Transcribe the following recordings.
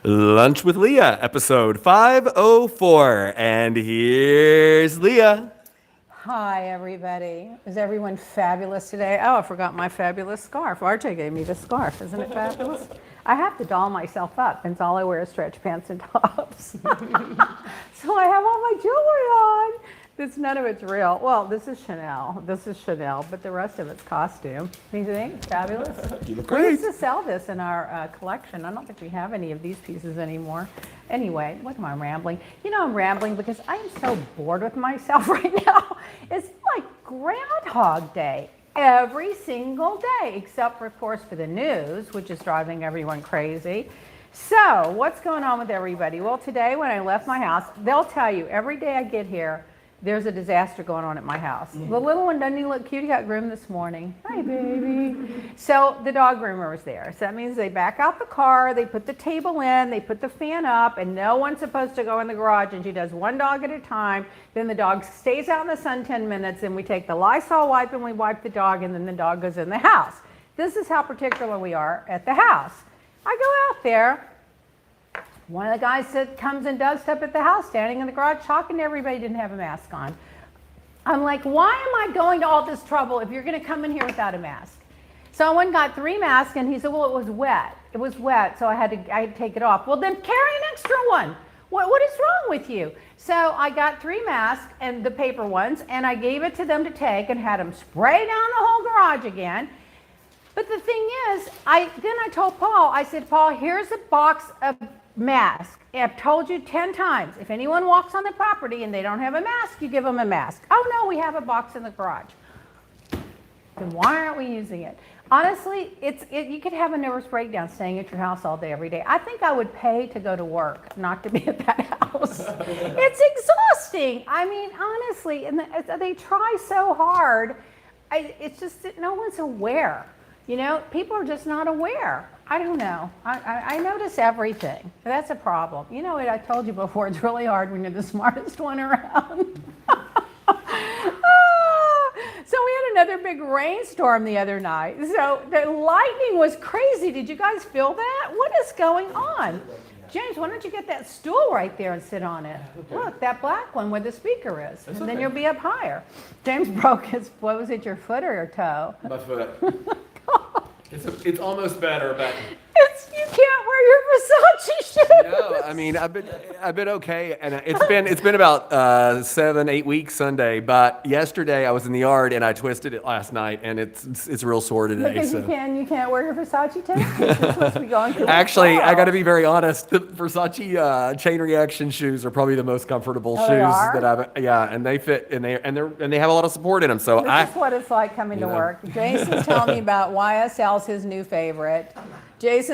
Lunch with Leah, episode 504. And here's Leah. Hi, everybody. Is everyone fabulous today? Oh, I forgot my fabulous scarf. RJ gave me this scarf. Isn't it fabulous? I have to doll myself up, since all I wear is stretch pants and tops. So I have all my jewelry on. None of it's real. Well, this is Chanel. But the rest of it's costume. Do you think? Fabulous? You look We great. used to sell this in our collection. I don't think we have any of these pieces anymore. Anyway, what am I rambling? You know I'm rambling because I am so bored with myself right now. It's like Groundhog Day every single day, except for, of course, for the news, which is driving everyone crazy. So what's going on with everybody? Well, today when I left my house, they'll tell you every day I get here, there's a disaster going on at my house. The little one, doesn't he look cute? He got groomed this morning. Hi, baby. So the dog groomer was there. So that means they back out the car, they put the table in, they put the fan up, and no one's supposed to go in the garage, and she does one dog at a time. Then the dog stays out in the sun 10 minutes, and we take the Lysol wipe and we wipe the dog, and then the dog goes in the house. This is how particular we are at the house. I go out there. One of the guys that comes and does stuff at the house, standing in the garage, talking to everybody, didn't have a mask on. I'm like, why am I going to all this trouble if you're going to come in here without a mask? So I went and got 3 masks, and he said, well, it was wet. It was wet, so I had to take it off. Well, then carry an extra one. What is wrong with you? So I got 3 masks, and the paper ones, and I gave it to them to take and had them spray down the whole garage again. But the thing is, then I told Paul, I said, Paul, here's a box of mask. I've told you 10 times, if anyone walks on the property and they don't have a mask, you give them a mask. Oh no, we have a box in the garage. Then why aren't we using it? Honestly, you could have a nervous breakdown staying at your house all day, every day. I think I would pay to go to work, not to be at that house. It's exhausting. I mean, honestly, and they try so hard. It's just that no one's aware. You know, people are just not aware. I don't know. I notice everything. That's a problem. You know what I told you before, it's really hard when you're the smartest one around. So we had another big rainstorm the other night. So the lightning was crazy. Did you guys feel that? What is going on? James, why don't you get that stool right there and sit on it? Look, that black one where the speaker is. And then you'll be up higher. James broke his, what was it, your foot or your toe? My foot. It's almost better, but You can't wear your Versace shoes. no. I mean, I've been okay, and it's been about 7-8 weeks Sunday. But yesterday I was in the yard and I twisted it last night, and it's real sore today. Because so. you can't wear your Versace tape. You're supposed to be going through. Actually, I got to be very honest. The Versace chain reaction shoes are probably the most comfortable shoes they are? that I've. Yeah, and they fit, and they have a lot of support in them. So This is what it's like coming to work. Jason's telling me about YSL's his new favorite. James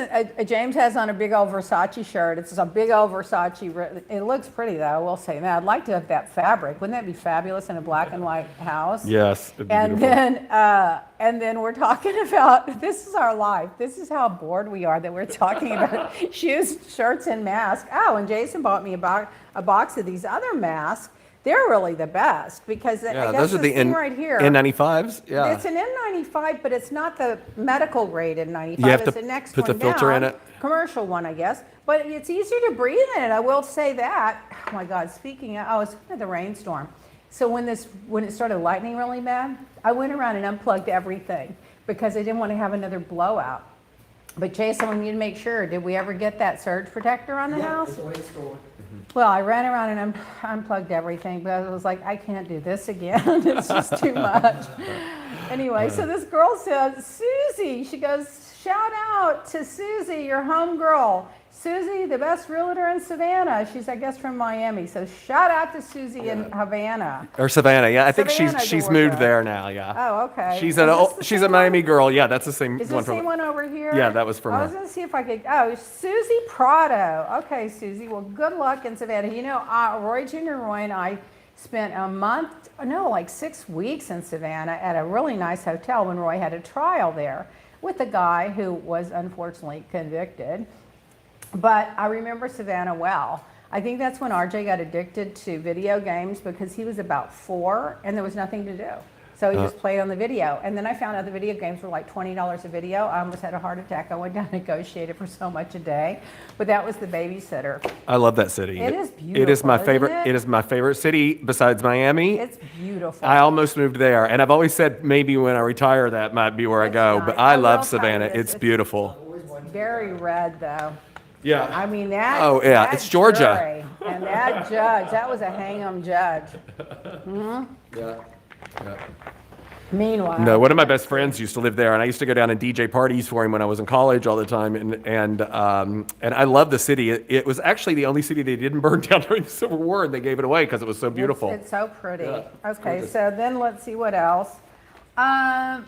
has on a big old Versace shirt. It's a big old Versace. It looks pretty though, I will say that. I'd like to have that fabric. Wouldn't that be fabulous in a black and white house? Yes. It'd be And beautiful. then we're talking about, this is our life. This is how bored we are that we're talking about shoes, shirts, and masks. Oh, and Jason bought me a box of these other masks. They're really the best because I guess those are this the thing right here. N95s. Yeah. It's an N95, but it's not the medical grade N95. You have It's to the next put the one filter in down. it. Commercial one, I guess. But it's easier to breathe in it. I will say that. Oh my God! Speaking of the rainstorm. So when it started lightning really bad, I went around and unplugged everything because I didn't want to have another blowout. But Jason, we need to make sure. Did we ever get that surge protector on the house? It's always stored. Well, I ran around and unplugged everything, but I was like, I can't do this again. It's just too much. Anyway, so this girl says, Susie, she goes, shout out to Susie, your home girl. Susie, the best realtor in Savannah. She's, I guess, from Miami. So shout out to Susie in Havana. Or Savannah. Yeah, I think Savannah, she's moved Georgia. there now. Yeah. Oh, okay. She's Is this the she's same a Miami one? girl. Yeah, that's the same Is one the same from. one over here? Yeah, that was from I was her. going to see if I could. Oh, Susie Prado. Okay, Susie. Well, good luck in Savannah. You know, Roy Jr. Roy and I spent like 6 weeks in Savannah at a really nice hotel when Roy had a trial there with a guy who was unfortunately convicted. But I remember Savannah well. I think that's when RJ got addicted to video games because he was about 4 and there was nothing to do. So he just played on the video. And then I found out the video games were like $20 a video. I almost had a heart attack. I went down and negotiated for so much a day. But that was the babysitter. I love that city. It is beautiful. It is my favorite. Isn't it? It is my favorite city besides Miami. It's beautiful. I almost moved there, and I've always said maybe when I retire that might be where I go. It's But nice. I I will love tell you Savannah. this, It's it's beautiful. very red, though. Yeah. I mean, that. Oh, yeah, that it's Georgia. jury and that judge, that was a hang-em judge. Yeah. Meanwhile. No, one of my best friends used to live there, and I used to go down and DJ parties for him when I was in college all the time. And I love the city. It was actually the only city they didn't burn down during the Civil War, and they gave it away because it was so beautiful. It's so pretty. Yeah, it's Okay, gorgeous. so then let's see what else. I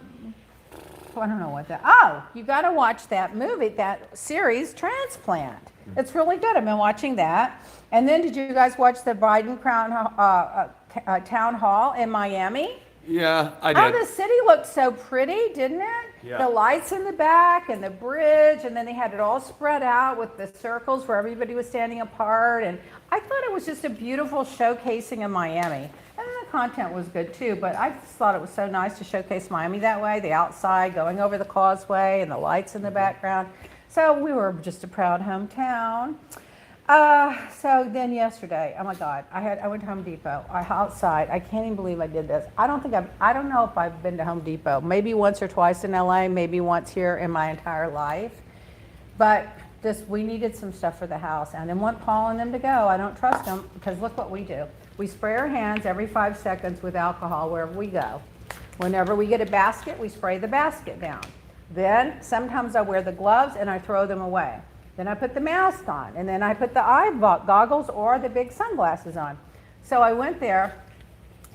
don't know what that. Oh, you got to watch that movie, that series, Transplant. It's really good. I've been watching that. And then did you guys watch the Biden town hall in Miami? Yeah, I Oh, did. the city looked so pretty, didn't it? Yeah. The lights in the back and the bridge, and then they had it all spread out with the circles where everybody was standing apart. And I thought it was just a beautiful showcasing of Miami. And the content was good too, but I just thought it was so nice to showcase Miami that way, the outside, going over the causeway and the lights in the background. So we were just a proud hometown. So then yesterday, oh my God, I went to Home Depot. Outside, I can't even believe I did this. I don't know if I've been to Home Depot. Maybe once or twice in LA, maybe once here in my entire life. But we needed some stuff for the house. And I didn't want Paul and them to go. I don't trust them because look what we do. We spray our hands every 5 seconds with alcohol wherever we go. Whenever we get a basket, we spray the basket down. Then sometimes I wear the gloves and I throw them away. Then I put the mask on, and then I put the eye goggles or the big sunglasses on. So I went there.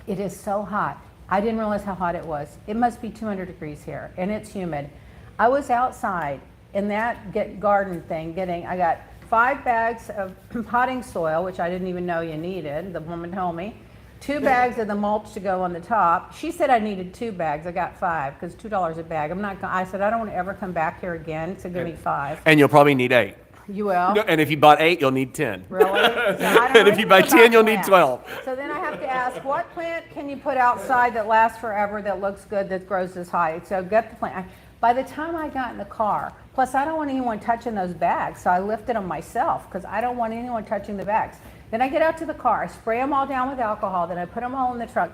It is so hot. I didn't realize how hot it was. It must be 200 degrees here, and it's humid. I was outside in that garden thing I got 5 bags of potting soil, which I didn't even know you needed. The woman told me. 2 bags of the mulch to go on the top. She said I needed 2 bags. I got 5 because $2 a bag. I said I don't want to ever come back here again. So give me 5. And you'll probably need 8. You will. No, and if you bought 8, you'll need 10. Really? So I don't And if you buy 10, you'll need 12. So then I have to ask, what plant can you put outside that lasts forever, that looks good, that grows this high? So get the plant. By the time I got in the car, plus I don't want anyone touching those bags, so I lifted them myself because I don't want anyone touching the bags. Then I get out to the car, I spray them all down with alcohol, then I put them all in the truck.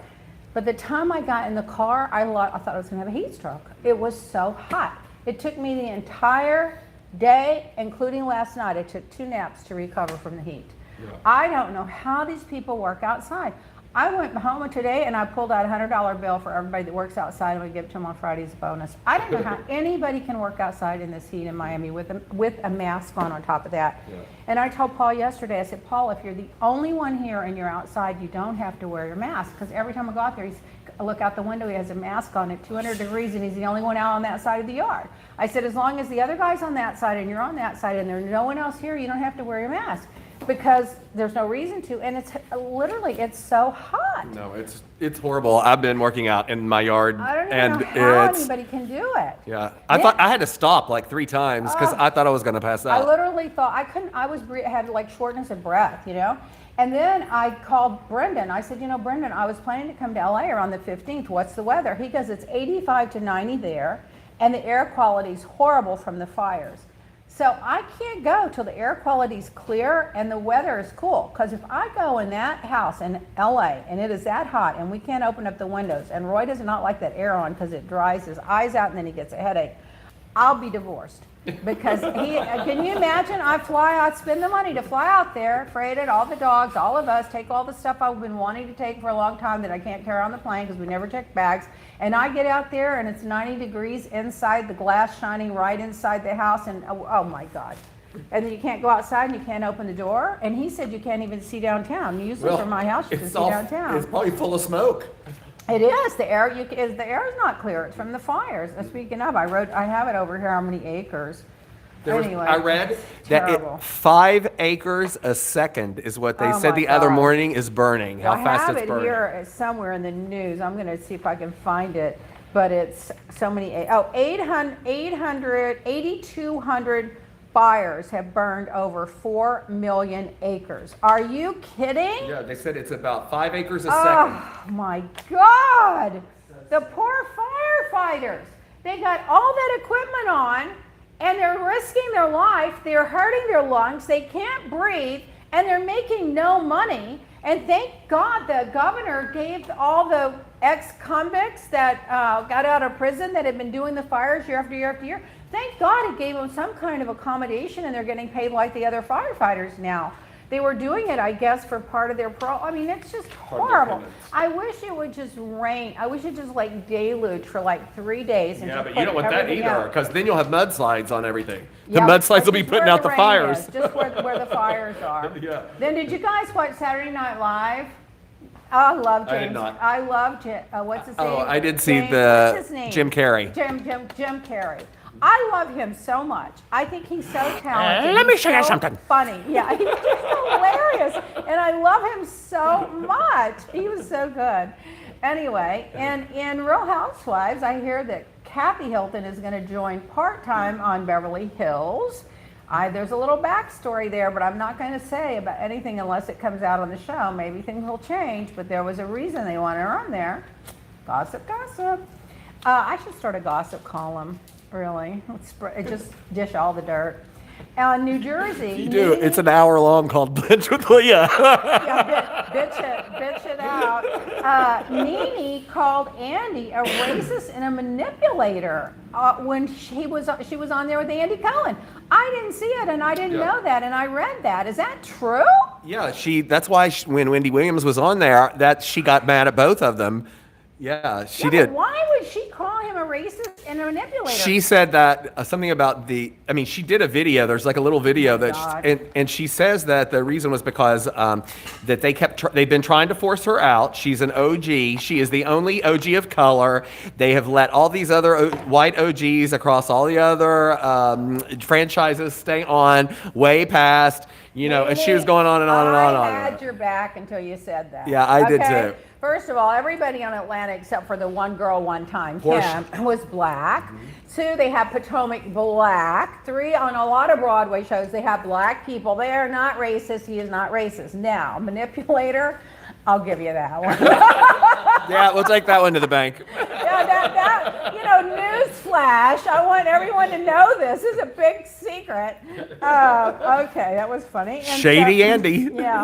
By the time I got in the car, I thought I was going to have a heat stroke. It was so hot. It took me the entire day, including last night. I took 2 naps to recover from the heat. Yeah. I don't know how these people work outside. I went home today and I pulled out a $100 bill for everybody that works outside and we give it to them on Friday as a bonus. I don't know how anybody can work outside in this heat in Miami with a mask on top of that. Yeah. And I told Paul yesterday, I said, Paul, if you're the only one here and you're outside, you don't have to wear your mask. Because every time I go out there, I look out the window, he has a mask on at 200 degrees and he's the only one out on that side of the yard. I said, as long as the other guy's on that side and you're on that side and there's no one else here, you don't have to wear your mask. Because there's no reason to, and it's so hot. No, it's horrible. I've been working out in my yard, I don't and even know how it's anybody can do it. yeah. I thought I had to stop like 3 times because I thought I was going to pass I out. literally thought I couldn't. Had like shortness of breath, you know. And then I called Brendan. I said, Brendan, I was planning to come to LA around the 15th. What's the weather? He goes, it's 85 to 90 there, and the air quality's horrible from the fires. So I can't go till the air quality's clear and the weather is cool. Because if I go in that house in LA and it is that hot and we can't open up the windows and Roy does not like that air on because it dries his eyes out and then he gets a headache, I'll be divorced. Because can you imagine? I spend the money to fly out there, freight it, all the dogs, all of us, take all the stuff I've been wanting to take for a long time that I can't carry on the plane because we never check bags. And I get out there and it's 90 degrees inside, the glass shining right inside the house, and oh my God. And then you can't go outside and you can't open the door. And he said you can't even see downtown. Usually from my house you can see downtown. It's probably full of smoke. It is. The air is not clear. It's from the fires. And speaking of, I have it over here how many acres. Anyway, I read that 5 acres a second is what they said my other God. morning is burning. How fast it's burning. I have it here somewhere in the news. I'm going to see if I can find it. But it's so many. 8,200 fires have burned over 4 million acres. Are you kidding? Yeah, they said it's about 5 acres a second. Oh my God. The poor firefighters. They got all that equipment on, and they're risking their life. They're hurting their lungs. They can't breathe, and they're making no money. And thank God the governor gave all the ex-convicts that got out of prison that had been doing the fires year after year after year. Thank God he gave them some kind of accommodation, and they're getting paid like the other firefighters now. They were doing it, I guess, for part of their I mean, it's just horrible. I wish it would just rain. I wish it just like deluge for like 3 days. And Yeah, just but you don't want that everything either, out. because then you'll have mudslides on everything. The Yeah, mudslides will be just putting where out the rain fires. is, just where the fires are. Yeah. Then did you guys watch Saturday Night Live? Oh, I love James. I did not. I love what's his name? Oh, I did see James, what's his the name? Jim Carrey. Jim Carrey. I love him so much. I think he's so talented. Let me He's show you so something. Funny. Yeah, he's just hilarious. And I love him so much. He was so good. Anyway, and in Real Housewives, I hear that Kathy Hilton is going to join part-time on Beverly Hills. There's a little backstory there, but I'm not going to say about anything unless it comes out on the show. Maybe things will change, but there was a reason they wanted her on there. Gossip, gossip. I should start a gossip column. Really, just dish all the dirt. New Jersey. You do. It's an hour long called Bitch with Leah. Yeah, bitch it out. Nene called Andy a racist and a manipulator when she was on there with Andy Cohen. I didn't see it, and I didn't know that, and I read that. Is that true? Yeah, that's why when Wendy Williams was on there, that she got mad at both of them. Yeah, she did. Why would she call him a racist and a manipulator? She said that something about she did a video. There's like a little video and she says that the reason was because that they've been trying to force her out. She's an OG. She is the only OG of color. They have let all these other white OGs across all the other franchises stay on way past, and she was going on and on and on. I had your back until you said that. Yeah, I did too. First of all, everybody on Atlanta except for the one girl one time, Kim, was black. Mm-hmm. 2, they have Potomac black. 3, on a lot of Broadway shows, they have black people. They are not racist. He is not racist. Now, manipulator, I'll give you that one. Yeah, we'll take that one to the bank. Yeah, newsflash. I want everyone to know this. This is a big secret. Okay, that was funny. And Shady Andy. Yeah.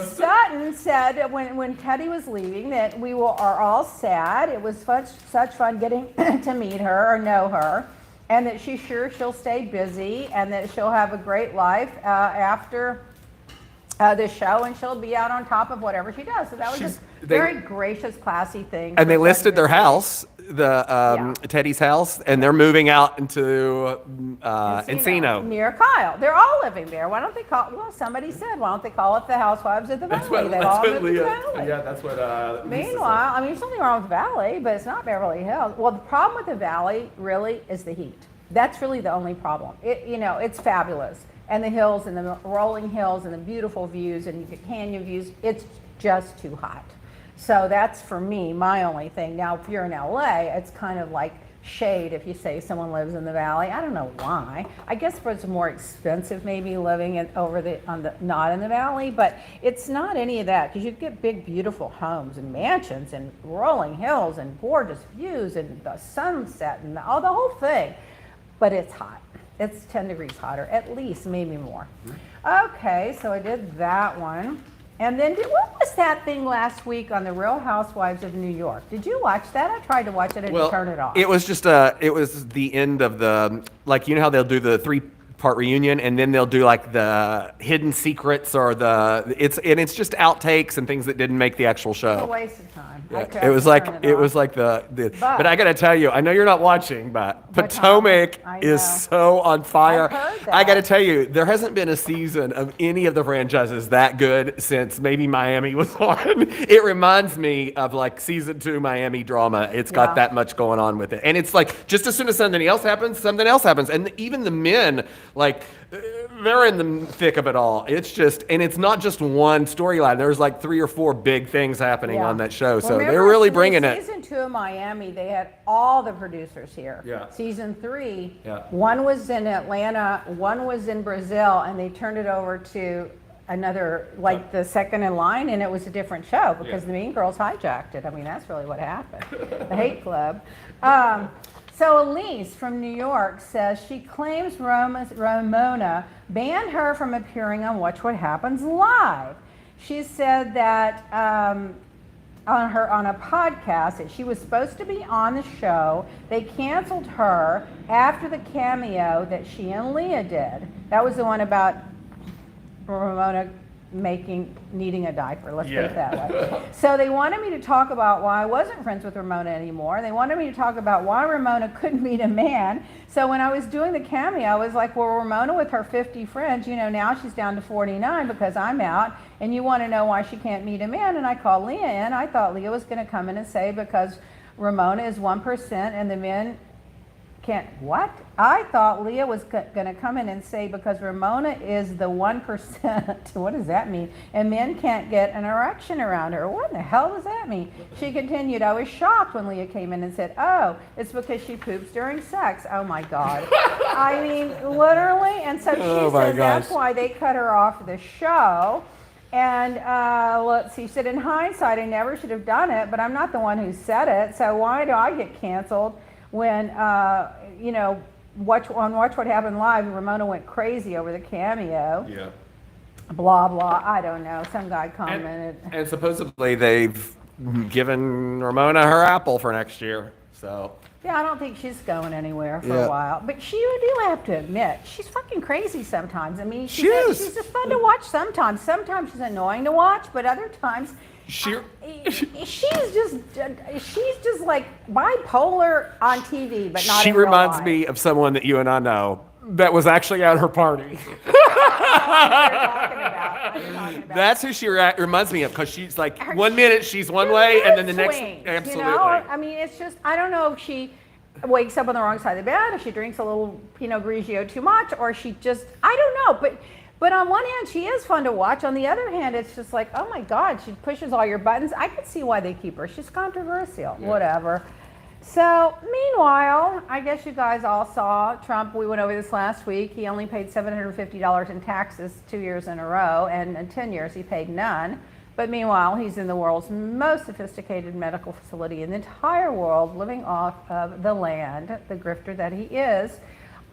Sutton said that when Teddy was leaving that are all sad. It was such fun getting to meet her or know her, and that she'll stay busy and that she'll have a great life after this show, and she'll be out on top of whatever she does. So that was just very gracious, classy thing. And they listed their house, Teddy's house, and they're moving out into Encino. Near Kyle. They're all living there. Why don't they somebody said, why don't they call it the Housewives of the Valley? They all moved to the Valley. Yeah, that's what Meanwhile, there's something wrong with the Valley, but it's not Beverly Hills. Well, the problem with the Valley really is the heat. That's really the only problem. It's fabulous. And the hills and the rolling hills and the beautiful views and the canyon views, it's just too hot. So that's, for me, my only thing. Now, if you're in LA, it's kind of like shade if you say someone lives in the Valley. I don't know why. I guess it's more expensive maybe living not in the Valley, but it's not any of that, because you get big, beautiful homes and mansions and rolling hills and gorgeous views and the sunset and the whole thing. But it's hot. It's 10 degrees hotter, at least, maybe more. Okay, so I did that one. And then, what was that thing last week on the Real Housewives of New York? Did you watch that? I tried to watch it and turn it off. It was just it was the end of the, how they'll do the 3-part reunion, and then they'll do like the hidden secrets or it's just outtakes and things that didn't make the actual show. It's a waste of time. Yeah. It was like but I gotta tell you, I know you're not watching, but Potomac is so on fire. I've heard that. I gotta tell you, there hasn't been a season of any of the franchises that good since maybe Miami was on. It reminds me of like season 2 Miami drama. It's got that much going on with it, and it's like just as soon as something else happens, and even the men they're in the thick of it all. It's just, and it's not just one storyline. There's like 3 or 4 big things happening on that show. So they're really bringing it. Season 2 of Miami, they had all the producers here. Yeah. Season 3, one was in Atlanta, one was in Brazil, and they turned it over to another, like the second in line, and it was a different show because the Mean Girls hijacked it. I mean, that's really what happened. The Hate Club. So Elise from New York says she claims Ramona banned her from appearing on Watch What Happens Live. She said that on a podcast that she was supposed to be on the show. They canceled her after the cameo that she and Leah did. That was the one about Ramona needing a diaper, let's put it that way. So they wanted me to talk about why I wasn't friends with Ramona anymore. They wanted me to talk about why Ramona couldn't meet a man. So when I was doing the cameo, I was like, well, Ramona with her 50 friends, now she's down to 49 because I'm out, and you want to know why she can't meet a man. And I called Leah in. I thought Leah was going to come in and say because Ramona is 1% and the men can't, what? I thought Leah was going to come in and say because Ramona is the 1%, what does that mean? And men can't get an erection around her. What in the hell does that mean? She continued, I was shocked when Leah came in and said, oh, it's because she poops during sex. Oh my God. I mean, literally. And so she said that's why they cut her off the show. And let's see, she said, in hindsight, I never should have done it, but I'm not the one who said it. So why do I get canceled? When, Watch What Happened Live, Ramona went crazy over the cameo. Yeah. Blah, blah, I don't know. Some guy commented. And supposedly they've given Ramona her apple for next year, so. Yeah, I don't think she's going anywhere for a while. But you do have to admit, she's fucking crazy sometimes. I mean, she's just fun to watch sometimes. Sometimes she's annoying to watch, but other times... she's just like bipolar on TV, but not. She reminds me of someone that you and I know that was actually at her party. That's who she reminds me of, because she's like 1 minute she's one way and then the next, absolutely. I mean, it's just, I don't know if she wakes up on the wrong side of the bed, if she drinks a little Pinot Grigio too much, or she just, I don't know, But on one hand, she is fun to watch. On the other hand, it's just like, oh my God, she pushes all your buttons. I could see why they keep her. She's controversial, whatever. So meanwhile, I guess you guys all saw Trump. We went over this last week. He only paid $750 in taxes 2 years in a row, and in 10 years he paid none. But meanwhile, he's in the world's most sophisticated medical facility in the entire world, living off of the land, the grifter that he is.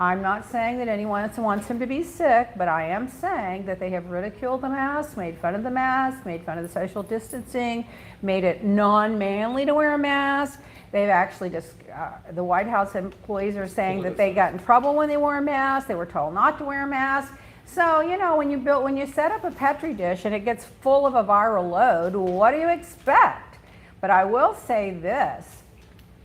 I'm not saying that anyone wants him to be sick, but I am saying that they have ridiculed the mask, made fun of the mask, made fun of the social distancing, made it non-manly to wear a mask. They've actually just, the White House employees are saying that they got in trouble when they wore a mask. They were told not to wear a mask. So, when you set up a Petri dish and it gets full of a viral load, what do you expect? But I will say this.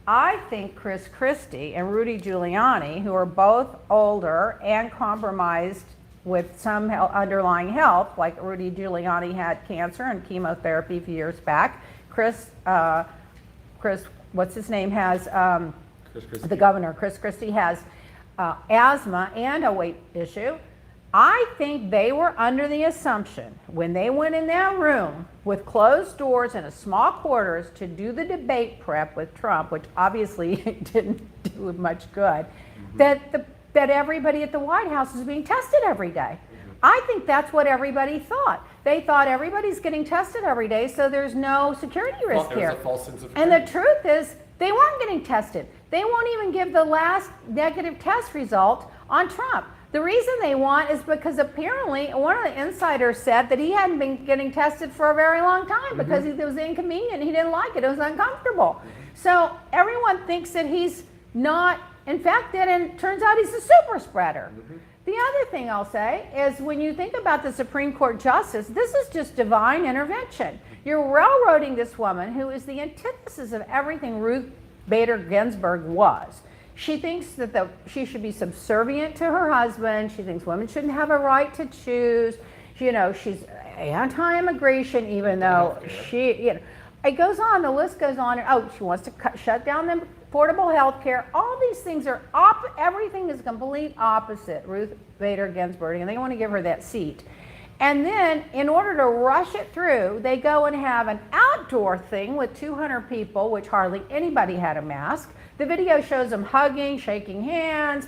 I think Chris Christie and Rudy Giuliani, who are both older and compromised with some underlying health, like Rudy Giuliani had cancer and chemotherapy a few years back. Chris, what's his name, has, the governor, Chris Christie, has asthma and a weight issue. I think they were under the assumption when they went in that room with closed doors and a small quarters to do the debate prep with Trump, which obviously didn't do much good, that everybody at the White House is being tested every day. I think that's what everybody thought. They thought everybody's getting tested every day, so there's no security risk here. A false sense of and the truth is, they weren't getting tested. They won't even give the last negative test result on Trump. The reason they want is because apparently one of the insiders said that he hadn't been getting tested for a very long time because it was inconvenient. He didn't like it. It was uncomfortable. So everyone thinks that he's not infected, and it turns out he's a super spreader. The other thing I'll say is when you think about the Supreme Court justice, this is just divine intervention. You're railroading this woman who is the antithesis of everything Ruth Bader Ginsburg was. She thinks that she should be subservient to her husband. She thinks women shouldn't have a right to choose. She's anti-immigration, even though it goes on, the list goes on. Oh, she wants to shut down the affordable health care. All these things are, everything is complete opposite Ruth Bader Ginsburg, and they want to give her that seat. And then, in order to rush it through, they go and have an outdoor thing with 200 people, which hardly anybody had a mask. The video shows them hugging, shaking hands,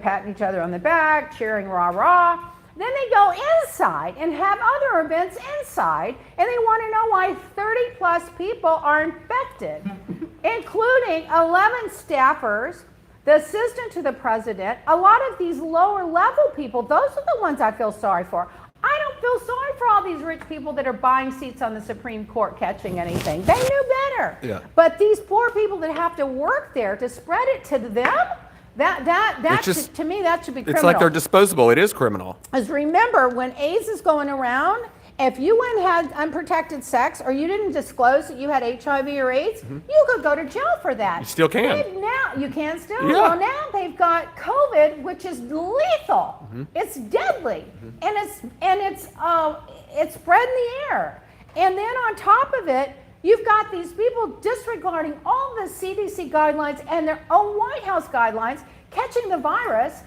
patting each other on the back, cheering rah rah. Then they go inside and have other events inside, and they want to know why 30 plus people are infected, including 11 staffers, the assistant to the president, a lot of these lower level people. Those are the ones I feel sorry for. I don't feel sorry for all these rich people that are buying seats on the Supreme Court catching anything. They knew better. Yeah. But these poor people that have to work there to spread it to them, to me, that should be criminal. It's like they're disposable. It is criminal. Because remember, when AIDS is going around, if you went and had unprotected sex or you didn't disclose that you had HIV or AIDS, you could go to jail for that. You still can. Now you can still. Yeah. Well, now they've got COVID, which is lethal. It's deadly, and it's spread in the air. And then on top of it, you've got these people disregarding all the CDC guidelines and their own White House guidelines, catching the virus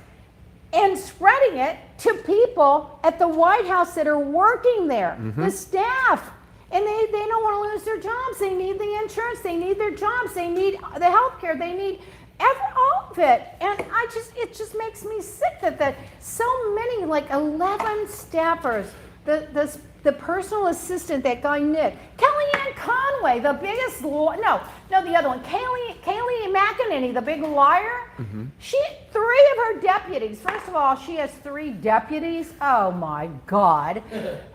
and spreading it to people at the White House that are working there, the staff. And they don't want to lose their jobs. They need the insurance. They need their jobs. They need the health care. They need all of it. And it just makes me sick that so many, like 11 staffers, the personal assistant, that guy Nick, Kellyanne Conway, the biggest, the other one, Kayleigh McEnany, the big liar. She, 3 of her deputies. First of all, she has 3 deputies. Oh my God.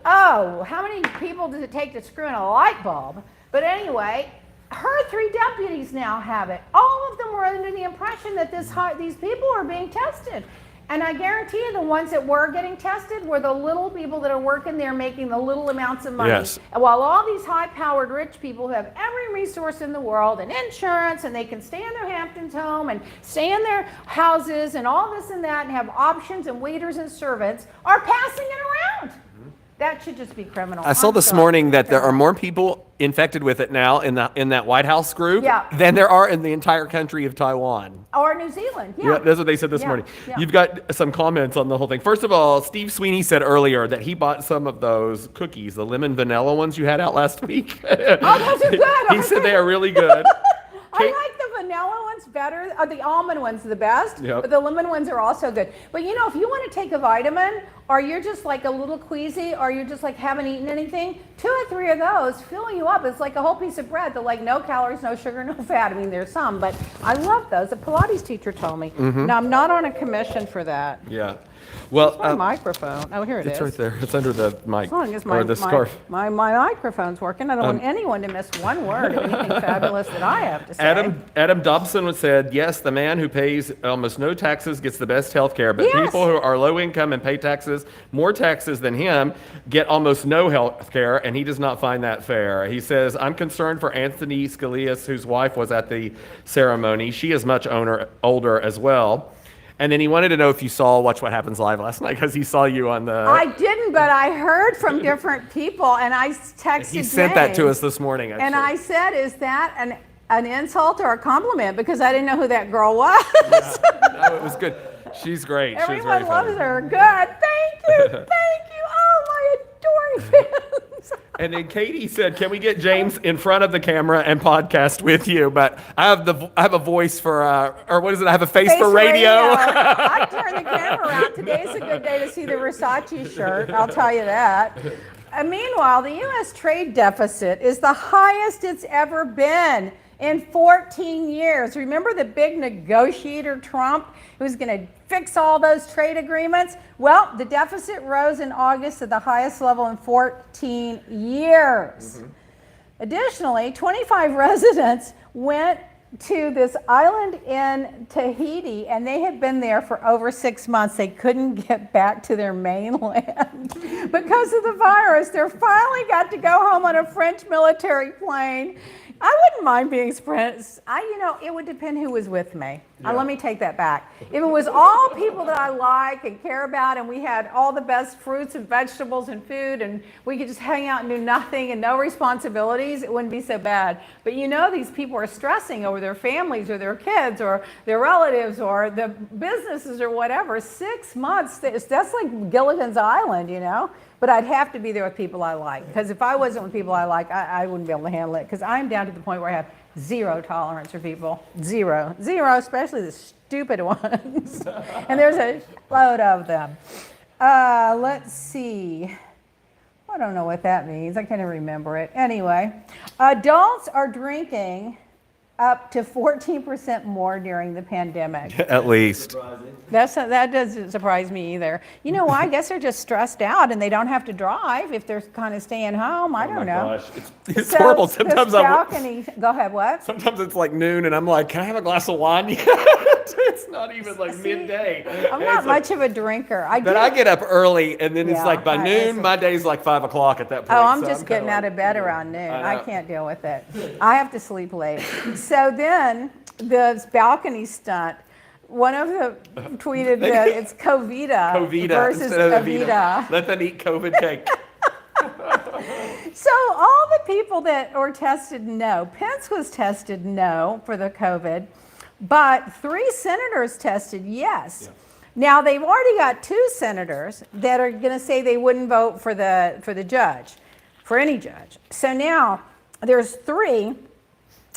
Oh, how many people does it take to screw in a light bulb? But anyway, her 3 deputies now have it. All of them were under the impression that these people are being tested. And I guarantee you the ones that were getting tested were the little people that are working there making the little amounts of money. Yes. And while all these high-powered rich people who have every resource in the world and insurance, and they can stay in their Hamptons home and stay in their houses and all this and that and have options and waiters and servants, are passing it around. That should just be criminal. I saw this morning that there are more people infected with it now in that White House group than there are in the entire country of Taiwan. Or New Zealand. Yeah, that's what they said this morning. You've got some comments on the whole thing. First of all, Steve Sweeney said earlier that he bought some of those cookies, the lemon vanilla ones you had out last week. Oh, those are good. He said they are really good. I like the vanilla ones better, or the almond ones the best, Yep. but the lemon ones are also good. But if you want to take a vitamin, or you're just like a little queasy, or you're just like haven't eaten anything, 2 or 3 of those fill you up. It's like a whole piece of bread. They're like no calories, no sugar, no fat. I mean, there's some, but I love those. A Pilates teacher told me. Now, I'm not on a commission for that. Yeah. Well, My microphone. Oh, here it is. it's right there. It's under the mic As long as or the scarf. my microphone's working, I don't want anyone to miss one word of anything fabulous that I have to say. Adam Dobson said, yes, the man who pays almost no taxes gets the best health care, but Yes. people who are low income and pay more taxes than him, get almost no health care, and he does not find that fair. He says, I'm concerned for Anthony Scalia's, whose wife was at the ceremony. She is much older as well. And then he wanted to know if you saw Watch What Happens Live last night, because he saw you on the... I didn't, but I heard from different people, and I texted He sent that to us this morning, actually. And I said, is that an insult or a compliment? Because I didn't know who that girl was. No, it was good. She's great. She was Everyone very loves funny. her. Good. Thank you. Thank you. Oh, my adoring fans. And then Katie said, "Can we get James in front of the camera and podcast with you?" But I have a voice for, or what is it? I have a face for radio. I turned the camera around. Today's a good day to see the Versace shirt. I'll tell you that. Meanwhile, the U.S. trade deficit is the highest it's ever been in 14 years. Remember the big negotiator Trump who was going to fix all those trade agreements? Well, the deficit rose in August to the highest level in 14 years. Additionally, 25 residents went to this island in Tahiti, and they had been there for over 6 months. They couldn't get back to their mainland because of the virus. They finally got to go home on a French military plane. I wouldn't mind being French. It would depend who was with me. Let me take that back. If it was all people that I like and care about, and we had all the best fruits and vegetables and food, and we could just hang out and do nothing and no responsibilities, it wouldn't be so bad. But these people are stressing over their families or their kids or their relatives or the businesses or whatever. 6 months, that's like Gilligan's Island, But I'd have to be there with people I like, because if I wasn't with people I like, I wouldn't be able to handle it, because I'm down to the point where I have zero tolerance for people. Zero, especially the stupid ones. And there's a load of them. Let's see. I don't know what that means. I can't even remember it. Anyway, adults are drinking up to 14% more during the pandemic. At least. That doesn't surprise me either. You know why? I guess they're just stressed out and they don't have to drive if they're kind of staying home. I don't know. Gosh. It's horrible. Sometimes Go ahead, what? Sometimes it's like noon and I'm like, can I have a glass of wine yet? It's not even like midday. I'm not much of a drinker. But I get up early and then it's like by noon, my day's like 5 o'clock at that point. Oh, I'm just getting out of bed around noon. I can't deal with it. I have to sleep late. So then the balcony stunt, one of them tweeted that it's Covita versus Avita. Let them eat COVID cake. So all the people that were tested no, Pence was tested no for the COVID, but 3 senators tested yes. Yeah. Now they've already got 2 senators that are going to say they wouldn't vote for the judge, for any judge. So now there's 3,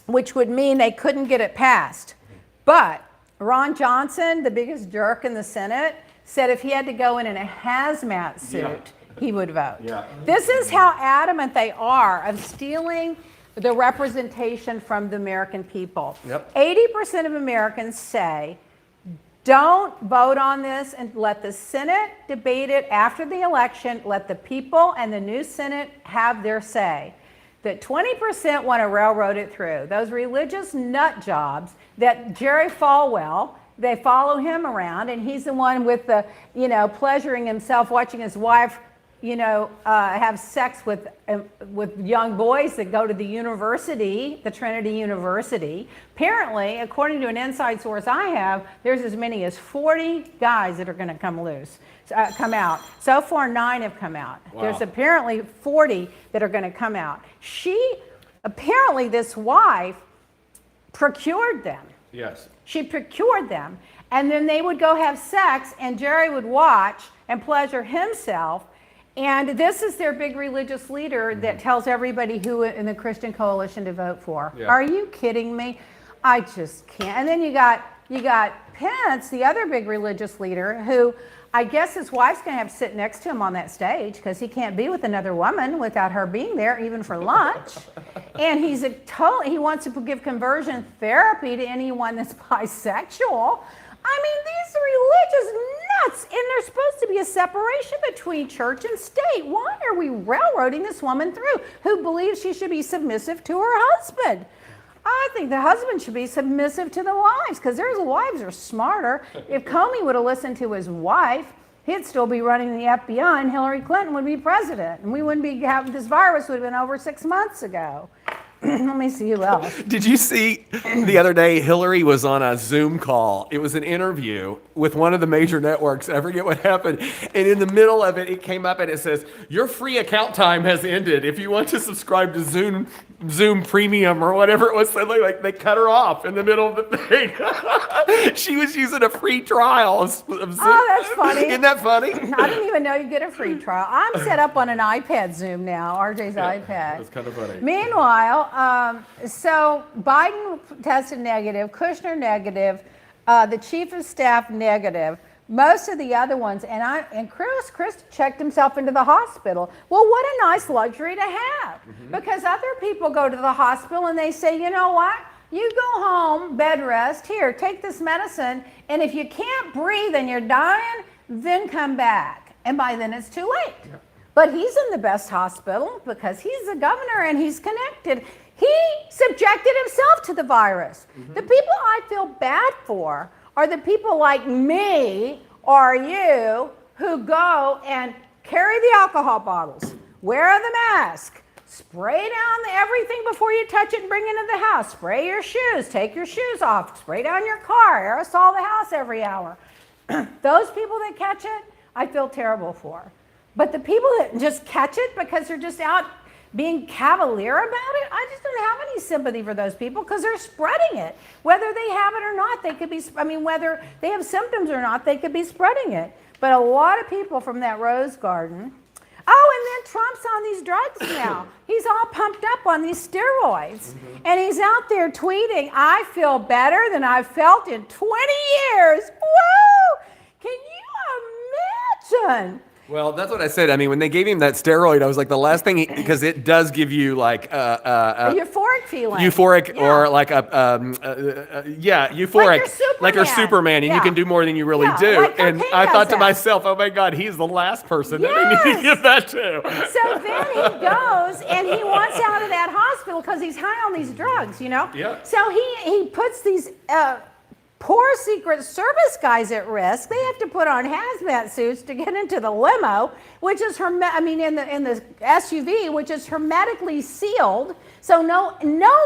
which would mean they couldn't get it passed. But Ron Johnson, the biggest jerk in the Senate, said if he had to go in a hazmat suit, he would vote. Yeah. This is how adamant they are of stealing the representation from the American people. Yep. 80% of Americans say, don't vote on this and let the Senate debate it after the election. Let the people and the new Senate have their say. That 20% want to railroad it through. Those religious nut jobs that Jerry Falwell, they follow him around and he's the one with the, pleasuring himself watching his wife, have sex with young boys that go to the university, the Trinity University. Apparently, according to an inside source I have, there's as many as 40 guys that are going to come out. So far, 9 have come out. Wow. There's apparently 40 that are going to come out. Apparently, this wife procured them. Yes. She procured them. And then they would go have sex, and Jerry would watch and pleasure himself. And this is their big religious leader that tells everybody who in the Christian coalition to vote for. Yeah. Are you kidding me? I just can't. And then you got Pence, the other big religious leader, who I guess his wife's going to have to sit next to him on that stage because he can't be with another woman without her being there, even for lunch. And he wants to give conversion therapy to anyone that's bisexual. I mean, these religious nuts, and there's supposed to be a separation between church and state. Why are we railroading this woman through who believes she should be submissive to her husband? I think the husband should be submissive to the wives because their wives are smarter. If Comey would have listened to his wife, he'd still be running the FBI and Hillary Clinton would be president. And we wouldn't be having this virus would have been over 6 months ago. Let me see who else. Did you see the other day Hillary was on a Zoom call? It was an interview with one of the major networks. I forget what happened. And in the middle of it, it came up and it says, your free account time has ended. If you want to subscribe to Zoom Premium or whatever it was, they cut her off in the middle of the thing. She was using a free trial of Zoom. Oh, that's funny. Isn't that funny? I didn't even know you get a free trial. I'm set up on an iPad Zoom now, RJ's iPad. That's kind of funny. Meanwhile, so Biden tested negative, Kushner negative, the chief of staff negative, most of the other ones, and Chris checked himself into the hospital. Well, what a nice luxury to have, because other people go to the hospital and they say, you know what? You go home, bed rest, here, take this medicine, and if you can't breathe and you're dying, then come back. And by then it's too late. Yeah. But he's in the best hospital because he's the governor and he's connected. He subjected himself to the virus. The people I feel bad for are the people like me or you who go and carry the alcohol bottles, wear the mask, spray down everything before you touch it and bring it into the house, spray your shoes, take your shoes off, spray down your car, aerosol the house every hour. Those people that catch it, I feel terrible for. But the people that just catch it because they're just out being cavalier about it, I just don't have any sympathy for those people because they're spreading it. Whether they have it or not, they could be, whether they have symptoms or not, they could be spreading it. But a lot of people from that rose garden. Oh, and then Trump's on these drugs now. He's all pumped up on these steroids. And he's out there tweeting, I feel better than I've felt in 20 years. Woo! Can you injection. Well, that's what I said. I mean, when they gave him that steroid, I was like, the last thing, because it does give you like A euphoric feeling. euphoric Yeah. or like euphoric, Like you're Superman. Superman, and you Yeah. can do more than you really Yeah, do. like And cocaine I does thought to that. myself, oh my God, he's the last person that I need to Yes. give that to. So then he goes and he wants out of that hospital because he's high on these drugs, you know? Yeah. So he puts these poor Secret Service guys at risk. They have to put on hazmat suits to get into the limo, which is in the SUV, which is hermetically sealed, so no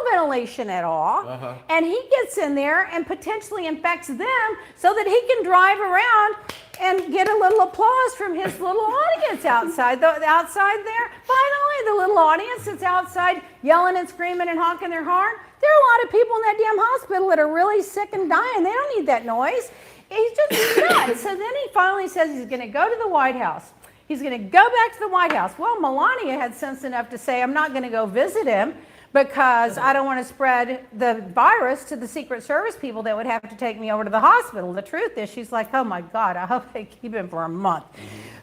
ventilation at all. Uh-huh. And he gets in there and potentially infects them so that he can drive around and get a little applause from his little audience outside there. By the way, the little audience that's outside yelling and screaming and honking their horn, there are a lot of people in that damn hospital that are really sick and dying. They don't need that noise. He's just nuts. So then he finally says he's going to go to the White House. He's going to go back to the White House. Well, Melania had sense enough to say, I'm not going to go visit him because I don't want to spread the virus to the Secret Service people that would have to take me over to the hospital. The truth is, she's like, oh my God, I hope they keep him for a month.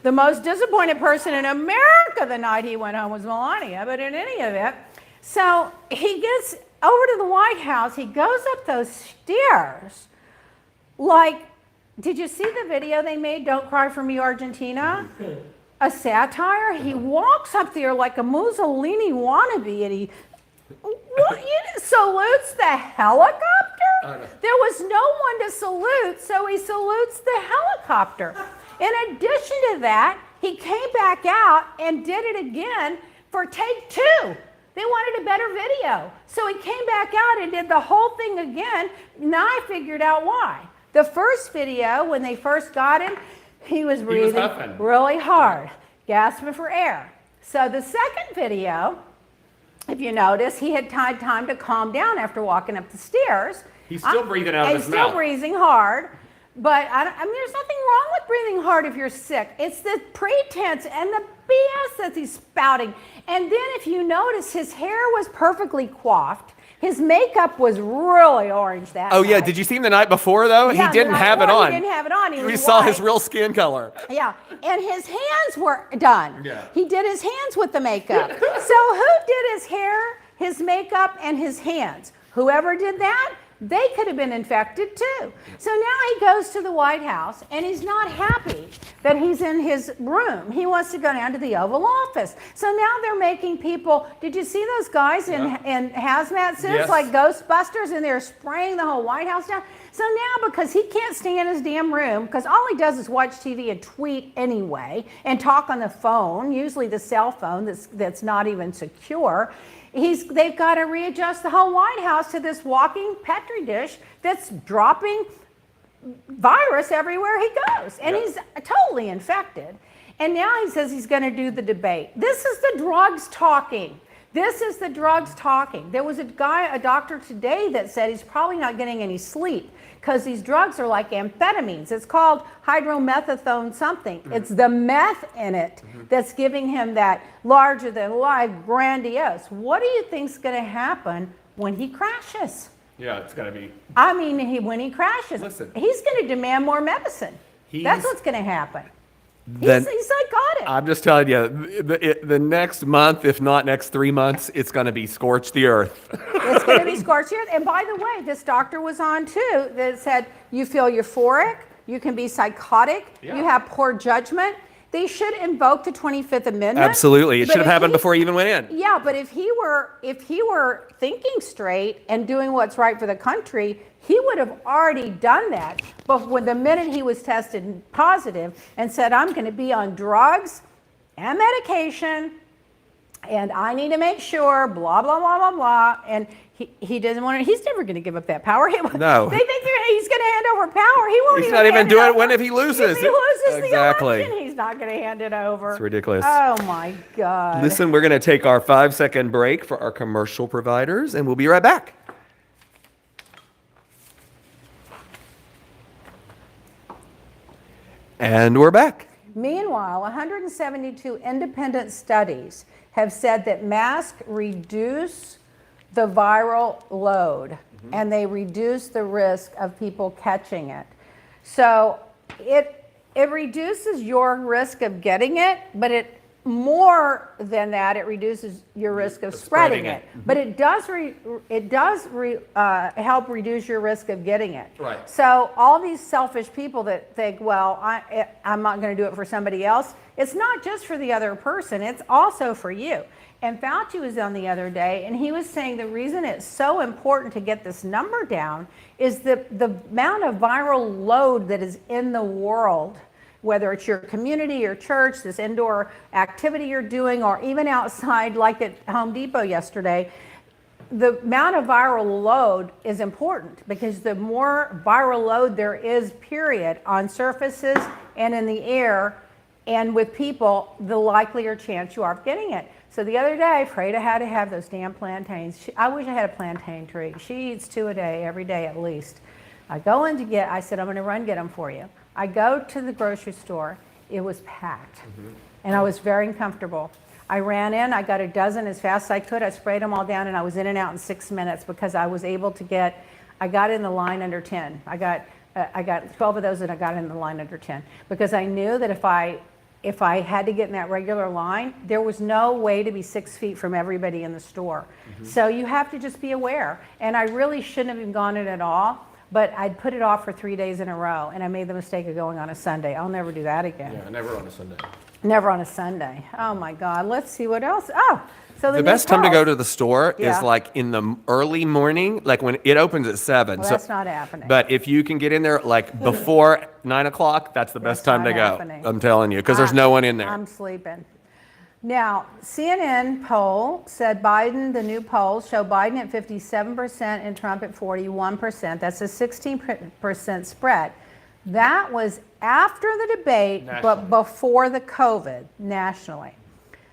The most disappointed person in America the night he went home was Melania, but in any event, so he gets over to the White House. He goes up those stairs like, did you see the video they made, Don't Cry for Me, Argentina? A satire. He walks up there like a Mussolini wannabe and he salutes the helicopter. There was no one to salute, so he salutes the helicopter. In addition to that, he came back out and did it again for take 2. They wanted a better video. So he came back out and did the whole thing again. Now I figured out why. The first video, when they first got him, he was breathing really hard, gasping for air. So the second video, if you notice, he had had time to calm down after walking up the stairs. He's still breathing out of his He's still mouth. breathing hard. But I mean, there's nothing wrong with breathing hard if you're sick. It's the pretense and the BS that he's spouting. And then if you notice, his hair was perfectly coiffed. His makeup was really orange that Oh night. yeah, did you see him the night before though? Yeah, He didn't the night have it before, on. He didn't have it on. He We was saw his white. real skin color. Yeah, and his hands were done. Yeah. He did his hands with the makeup. So who did his hair, his makeup, and his hands? Whoever did that, they could have been infected too. So now he goes to the White House and he's not happy that he's in his room. He wants to go down to the Oval Office. So now they're making people, did you see those guys in hazmat suits Yes. like Ghostbusters, and they're spraying the whole White House down? So now, because he can't stay in his damn room, because all he does is watch TV and tweet anyway, and talk on the phone, usually the cell phone that's not even secure, they've got to readjust the whole White House to this walking Petri dish that's dropping virus everywhere he goes. And he's totally infected. And now he says he's going to do the debate. This is the drugs talking. This is the drugs talking. There was a doctor today that said he's probably not getting any sleep because these drugs are like amphetamines. It's called hydromethazone something. It's the meth in it that's giving him that larger than life grandiose. What do you think's going to happen when he crashes? Yeah, it's gotta be. I mean, when he crashes, Listen. he's going to demand more medicine. That's what's going to happen. Then- He's psychotic. I'm just telling you, the next month, if not next 3 months, it's gonna be scorch the earth. It's going to be scorched earth. And by the way, this doctor was on too that said you feel euphoric, you can be psychotic, Yeah. you have poor judgment. They should invoke the 25th Amendment. Absolutely, it But should have if happened before he even went in. Yeah, but if he were thinking straight and doing what's right for the country, he would have already done that. But when the minute he was tested positive and said, I'm going to be on drugs and medication, and I need to make sure, blah, blah, blah, blah, blah, and he doesn't want to, he's never going to give up that power. No. They think he's going to hand over power. He won't He's even not even hand it doing it over. when if he loses. If he loses Exactly. the election, he's not going to hand it over. It's ridiculous. Oh, my God. Listen, we're gonna take our 5-second break for our commercial providers, and we'll be right back. And we're back. Meanwhile, 172 independent studies have said that masks reduce the viral load and they reduce the risk of people catching it. So It reduces your risk of getting it, but more than that, it reduces your risk of spreading it. But it does help reduce your risk of getting it. Right. So all these selfish people that think, well, I'm not going to do it for somebody else. It's not just for the other person. It's also for you. And Fauci was on the other day, and he was saying the reason it's so important to get this number down is the amount of viral load that is in the world, whether it's your community, your church, this indoor activity you're doing, or even outside like at Home Depot yesterday. The amount of viral load is important because the more viral load there is, period, on surfaces and in the air and with people, the likelier chance you are of getting it. So the other day, Freda had to have those damn plantains. I wish I had a plantain tree. She eats 2 a day, every day at least. I said, I'm going to run get them for you. I go to the grocery store. It was packed, and I was very uncomfortable. I ran in. I got a dozen as fast as I could. I sprayed them all down, and I was in and out in 6 minutes because I was able to I got in the line under 10. I got 12 of those, and I got in the line under 10 because I knew that if I had to get in that regular line, there was no way to be 6 feet from everybody in the store. So you have to just be aware. And I really shouldn't have even gone in at all, but I'd put it off for 3 days in a row, and I made the mistake of going on a Sunday. I'll never do that again. Yeah, never on a Sunday. Never on a Sunday. Oh my God, let's see what else. Oh, so The best time to go to the store is Yeah. like in the early morning, like when it opens at 7. Well, that's not happening. But if you can get in there like before 9 o'clock, that's the best That's time to not go. happening. I'm telling you, because there's no one in there. I'm sleeping. Now, CNN poll said the new polls show Biden at 57% and Trump at 41%. That's a 16% spread. That was after the debate, but before the COVID nationally.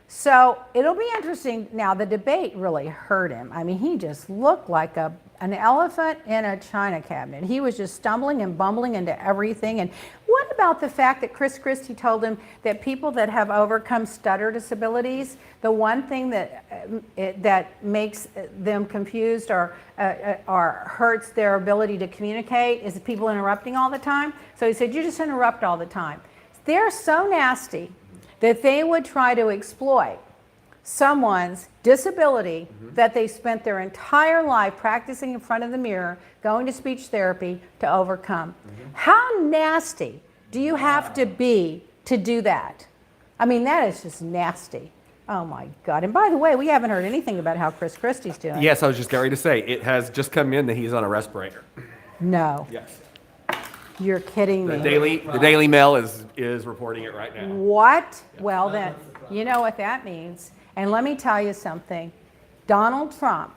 So it'll be interesting. Now, the debate really hurt him. I mean, he just looked like an elephant in a china cabinet. He was just stumbling and bumbling into everything. And what about the fact that Chris Christie told him that people that have overcome stutter disabilities, the one thing that makes them confused or hurts their ability to communicate is people interrupting all the time? So he said, you just interrupt all the time. They're so nasty that they would try to exploit someone's disability that they spent their entire life practicing in front of the mirror, going to speech therapy to overcome. How nasty do you have to be to do that? I mean, that is just nasty. Oh my God. And by the way, we haven't heard anything about how Chris Christie's doing. Yes, I was just going to say, it has just come in that he's on a respirator. No. Yes. You're kidding me. The Daily Mail is reporting it right now. What? Well, then, you know what that means. And let me tell you something. Donald Trump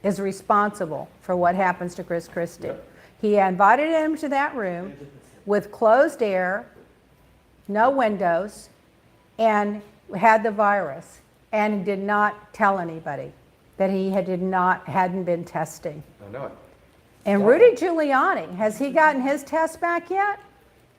is responsible for what happens to Chris Christie. Yep. He invited him to that room with closed air, no windows, and had the virus, and did not tell anybody that he hadn't been testing. I know it. And Rudy Giuliani, has he gotten his test back yet?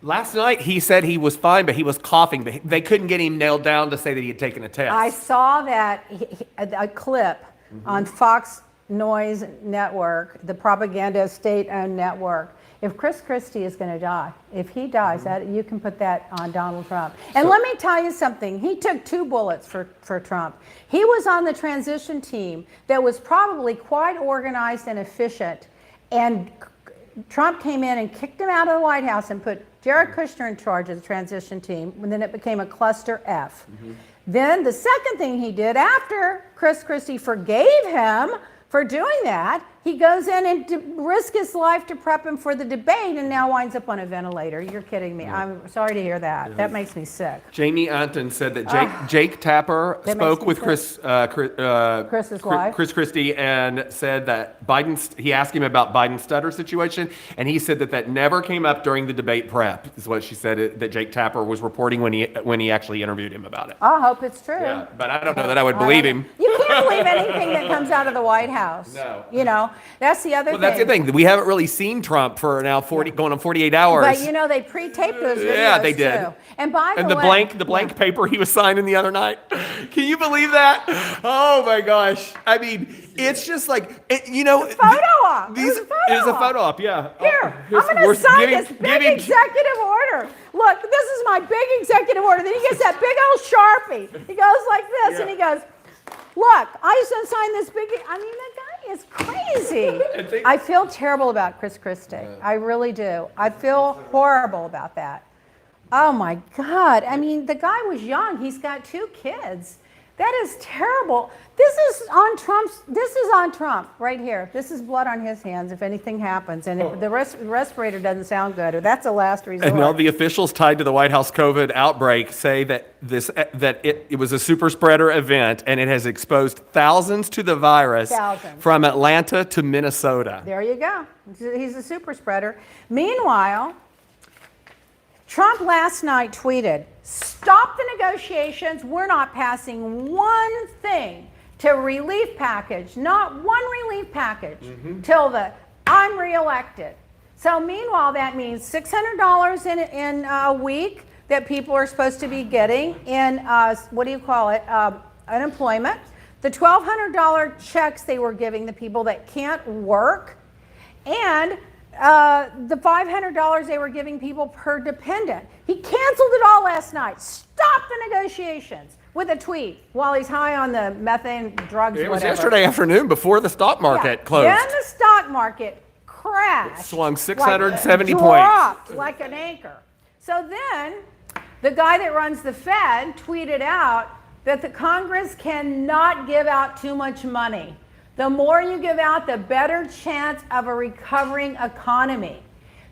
Last night he said he was fine, but he was coughing. But they couldn't get him nailed down to say that he had taken a test. I saw that a clip on Fox Noise Network, the propaganda state-owned network. If Chris Christie is going to die, if he dies, you can put that on Donald Trump. And let me tell you something. He took 2 bullets for Trump. He was on the transition team that was probably quite organized and efficient. And Trump came in and kicked him out of the White House and put Jared Kushner in charge of the transition team, and then it became a cluster F. Then the second thing he did after Chris Christie forgave him for doing that, he goes in and risk his life to prep him for the debate and now winds up on a ventilator. You're kidding me. I'm sorry to hear that. That makes me sick. Jamie Anton said that Jake Tapper spoke with Chris Christie and said that he asked him about Biden's stutter situation, and he said that never came up during the debate prep, is what she said that Jake Tapper was reporting when he actually interviewed him about it. I hope it's true. Yeah, but I don't know that I would believe him. You can't believe anything that comes out of the White House. No. You know, that's the other Well, thing. that's the thing. We haven't really seen Trump for now going on 48 hours. But you know, they pre-taped those videos Yeah, they did. too. And by And the way, the blank paper he was signing the other night. Can you believe that? Oh my gosh! I mean, it's just like photo op. It was a photo It is a op. photo op. Yeah. Here, Here's- I'm going we're to sign giving- this big giving- executive order. Look, this is my big executive order. Then he gets that big old Sharpie. He goes like this, and he goes, look, I just want to sign this big. I mean, that guy is crazy. I feel terrible about Chris Christie. I really do. I feel horrible about that. Oh, my God. I mean, the guy was young. He's got 2 kids. That is terrible. This is on Trump right here. This is blood on his hands if anything happens. And if the respirator doesn't sound good, or that's a last resort. And all the officials tied to the White House COVID outbreak say that it was a super spreader event, and it has exposed thousands to the virus from Atlanta to Minnesota. There you go. He's a super spreader. Meanwhile, Trump last night tweeted, "Stop the negotiations. We're not passing one thing to relief package, not one relief package, till I'm reelected." So meanwhile, that means $600 in a week that people are supposed to be getting in, unemployment. The $1,200 checks they were giving the people that can't work, and the $500 they were giving people per dependent. He canceled it all last night. Stop the negotiations with a tweet while he's high on the methane drugs. It was yesterday afternoon before the stock market closed. Then the stock market crashed. It swung 670 points. Dropped like an anchor. So then the guy that runs the Fed tweeted out that the Congress cannot give out too much money. The more you give out, the better chance of a recovering economy.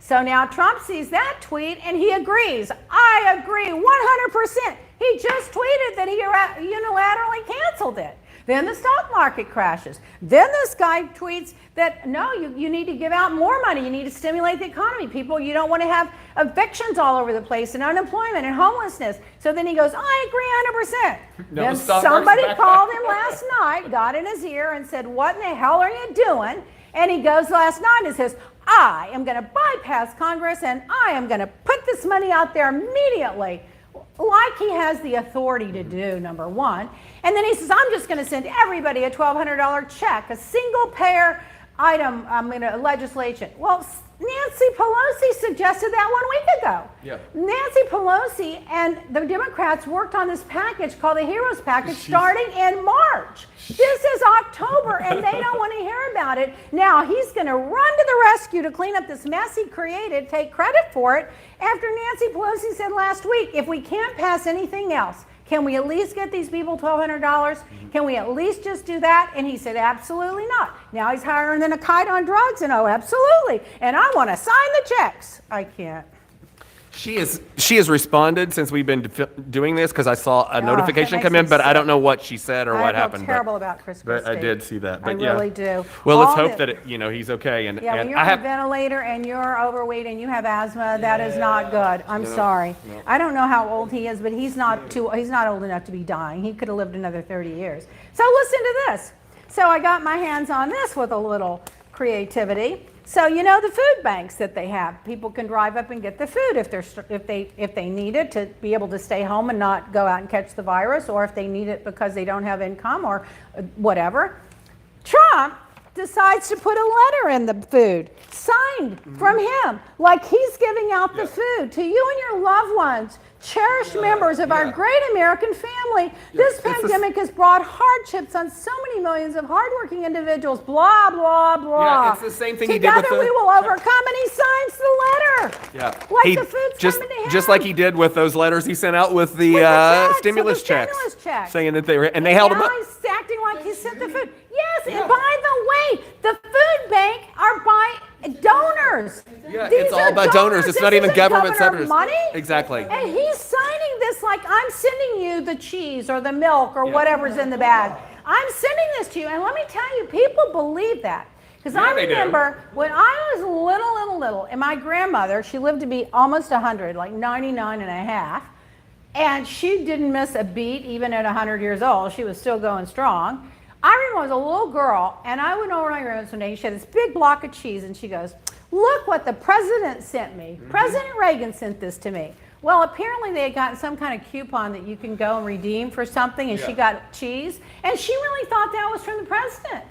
So now Trump sees that tweet and he agrees. I agree 100%. He just tweeted that he unilaterally canceled it. Then the stock market crashes. Then this guy tweets that, no, you need to give out more money. You need to stimulate the economy. People, you don't want to have evictions all over the place and unemployment and homelessness. So then he goes, I agree 100%. No, then the stock somebody market's back called him last night, got in his ear and said, what in the hell are you doing? And he goes last night and says, I am going to bypass Congress and I am going to put this money out there immediately. Like he has the authority to do, number one. And then he says, I'm just going to send everybody a $1,200 check, a single payer item legislation. Well, Nancy Pelosi suggested that 1 week ago. Yeah. Nancy Pelosi and the Democrats worked on this package called the HEROES package starting in March. This is October, and they don't want to hear about it. Now, he's going to run to the rescue to clean up this mess he created, take credit for it, after Nancy Pelosi said last week, if we can't pass anything else, can we at least get these people $1,200? Can we at least just do that? And he said, absolutely not. Now he's higher than a kite on drugs, and oh, absolutely. And I want to sign the checks. I can't. She has responded since we've been doing this because I saw a notification that come makes in, me but I sick. don't know what she said or what happened. I feel terrible about Chris But Christie. I did see that. But I yeah. really do. Well, let's All hope that he's okay. And Yeah, when you're on a ventilator and you're overweight and you have asthma, that is not good. I'm sorry. I don't know how old he is, but he's not old enough to be dying. He could have lived another 30 years. So listen to this. So I got my hands on this with a little creativity. So you know the food banks that they have. People can drive up and get the food if they need it to be able to stay home and not go out and catch the virus, or if they need it because they don't have income or whatever. Trump decides to put a letter in the food signed from him, like he's giving out the food to you and your loved ones, cherished members of our great American family. This pandemic has brought hardships on so many millions of hardworking individuals, blah, blah, blah. Yeah, it's the same thing he did with Together we will overcome, and he signs the letter. Yeah. Like the food's coming to him. Just like he did with those letters he sent out with the stimulus checks. Saying that they were, and they held them up. Now he's acting like he sent the food. Yes, and by the way, the food bank are by donors. Yeah, These it's all are about donors. It's This not even isn't government governor subsidies. money. Exactly. And he's signing this like I'm sending you the cheese or the milk or whatever's in the bag. I'm sending this to you. And let me tell you, people believe that. Because I they do. remember when I was little, and my grandmother, she lived to be almost 100, like 99 and a half. And she didn't miss a beat even at 100 years old. She was still going strong. I remember I was a little girl, and I went over to my room one day. She had this big block of cheese, and she goes, "Look what the president sent me. President Reagan sent this to me." Well, apparently they had gotten some kind of coupon that you can go and redeem for something, and she got cheese, and she really thought that was from the president.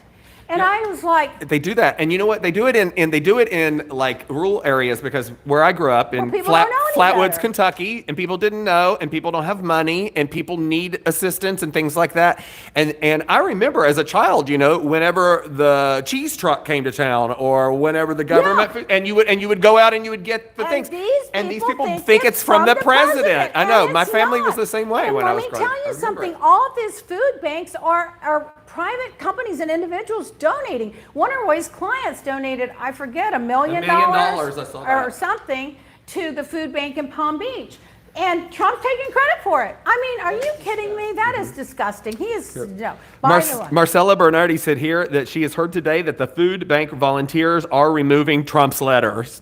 And I was like, they do that, and you know what? They do it in like rural areas, because where I grew up in people don't know any Flatwoods, better. Kentucky, and people didn't know, and people don't have money, and people need assistance and things like that. And I remember as a child, whenever the cheese truck came to town, or whenever the government, and you would go out and you would get the things, and these people think it's from the president. I know, my family was the same way and when I was growing up. Let me tell you something. All of these food banks are private companies and individuals donating. One of Roy's clients donated, I forget, $1 million I saw that. or something to the food bank in Palm Beach. And Trump's taking credit for it. I mean, are you kidding me? That is disgusting. He is, no. Marcella Bernardi said here that she has heard today that the food bank volunteers are removing Trump's letters.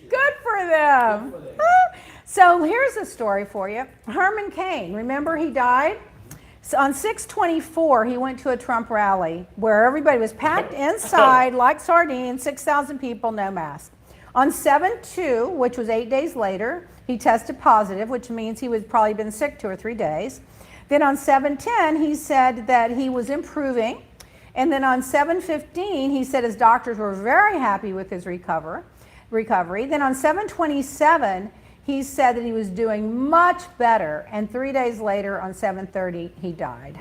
Good for them. So here's a story for you. Herman Cain, remember he died? So on 6/24, he went to a Trump rally where everybody was packed inside like sardines, 6,000 people, no mask. On 7/2, which was 8 days later, he tested positive, which means he was probably been sick 2 or 3 days. Then on 7/10, he said that he was improving. And then on 7/15, he said his doctors were very happy with his recovery. Then on 7/27, he said that he was doing much better, and 3 days later, on 7/30, he died.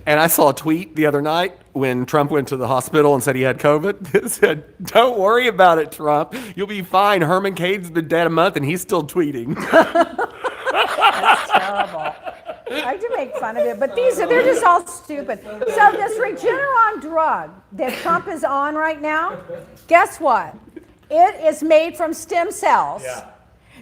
And I saw a tweet the other night when Trump went to the hospital and said he had COVID. It said, "Don't worry about it, Trump. You'll be fine. Herman Cain's been dead a month, and he's still tweeting." That's terrible. I like to make fun of it, but they're just all stupid. So this Regeneron drug that Trump is on right now, guess what? It is made from stem cells. Yeah.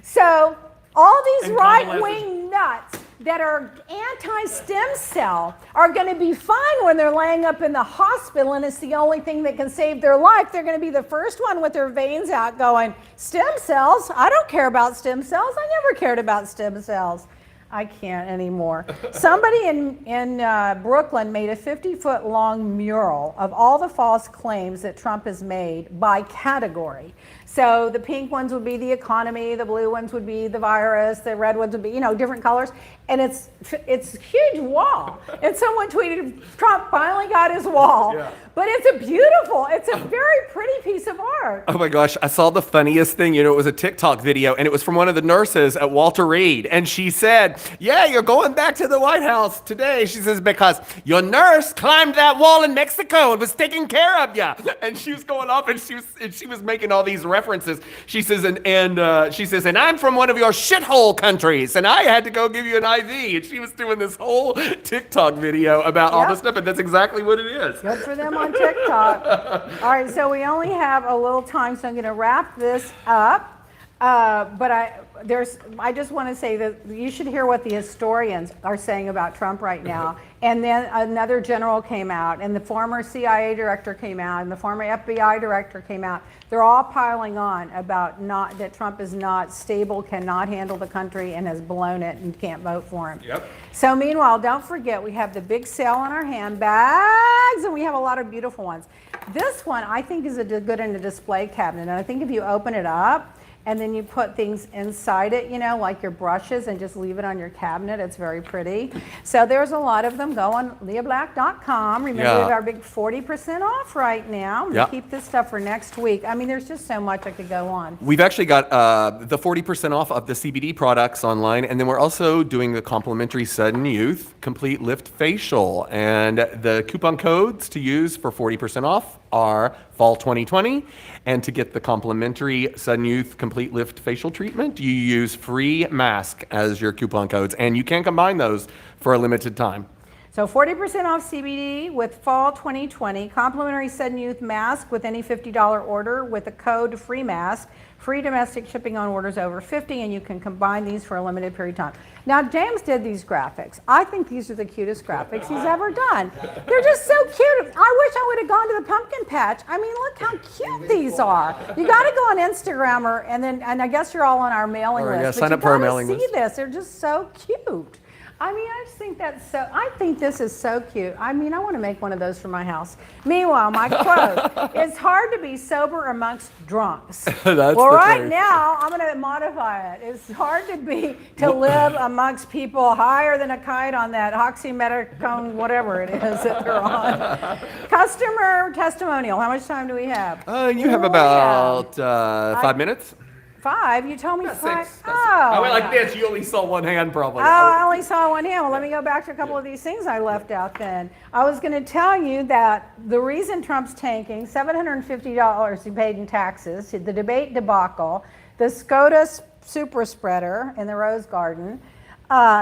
So all these right-wing nuts that are anti-stem cell are going to be fine when they're laying up in the hospital and it's the only thing that can save their life. They're going to be the first one with their veins out going, "Stem cells? I don't care about stem cells. I never cared about stem cells." I can't anymore. Somebody in Brooklyn made a 50-foot long mural of all the false claims that Trump has made by category. So the pink ones would be the economy, the blue ones would be the virus, the red ones would be, different colors. And it's a huge wall. And someone tweeted, Trump finally got his wall. Yeah. But it's a very pretty piece of art. Oh my gosh, I saw the funniest thing. It was a TikTok video, and it was from one of the nurses at Walter Reed. And she said, "Yeah, you're going back to the White House today." She says, "Because your nurse climbed that wall in Mexico and was taking care of you." And she was going off, and she was making all these references. She says, and I'm from one of your shithole countries, and I had to go give you an IV. And she was doing this whole TikTok video about all this stuff, and that's exactly what it is. Good for them on TikTok. All right, so we only have a little time, so I'm going to wrap this up. But I just want to say that you should hear what the historians are saying about Trump right now. And then another general came out, and the former CIA director came out, and the former FBI director came out. They're all piling on about that Trump is not stable, cannot handle the country, and has blown it, and can't vote for him. Yep. So meanwhile, don't forget, we have the big sale on our handbags, and we have a lot of beautiful ones. This one I think is good in a display cabinet, and I think if you open it up, and then you put things inside it, like your brushes, and just leave it on your cabinet. It's very pretty. So there's a lot of them. Go on leahblack.com. Remember, we have our big 40% off right now. We keep this stuff for next week. I mean, there's just so much I could go on. We've actually got the 40% off of the CBD products online, and then we're also doing the complimentary Sudden Youth Complete Lift Facial. And the coupon codes to use for 40% off are Fall 2020, and to get the complimentary Sudden Youth Complete Lift Facial Treatment, you use free mask as your coupon codes, and you can combine those for a limited time. So 40% off CBD with Fall 2020, complimentary Sudden Youth mask with any $50 order with a code free mask, free domestic shipping on orders over 50, and you can combine these for a limited period of time. Now, James did these graphics. I think these are the cutest graphics he's ever done. They're just so cute. I wish I would have gone to the pumpkin patch. I mean, look how cute these are. You got to go on Instagram, and I guess you're all on our mailing list. Yeah, sign up for our mailing list. See this? They're just so cute. I mean, I just think I think this is so cute. I mean, I want to make one of those for my house. Meanwhile, my quote, it's hard to be sober amongst drunks. That's Well, the right truth. now, I'm going to modify it. It's hard to live amongst people higher than a kite on that oxymethicone, whatever it is that they're on. Customer testimonial. How much time do we have? You have about 5 minutes? 5? You told me 5? Six. Oh. I went like this. You only saw one hand probably. Oh, I only saw one hand. Well, let me go back to a couple of these things I left out then. I was going to tell you that the reason Trump's tanking, $750 he paid in taxes, the debate debacle, the SCOTUS super spreader in the Rose Garden,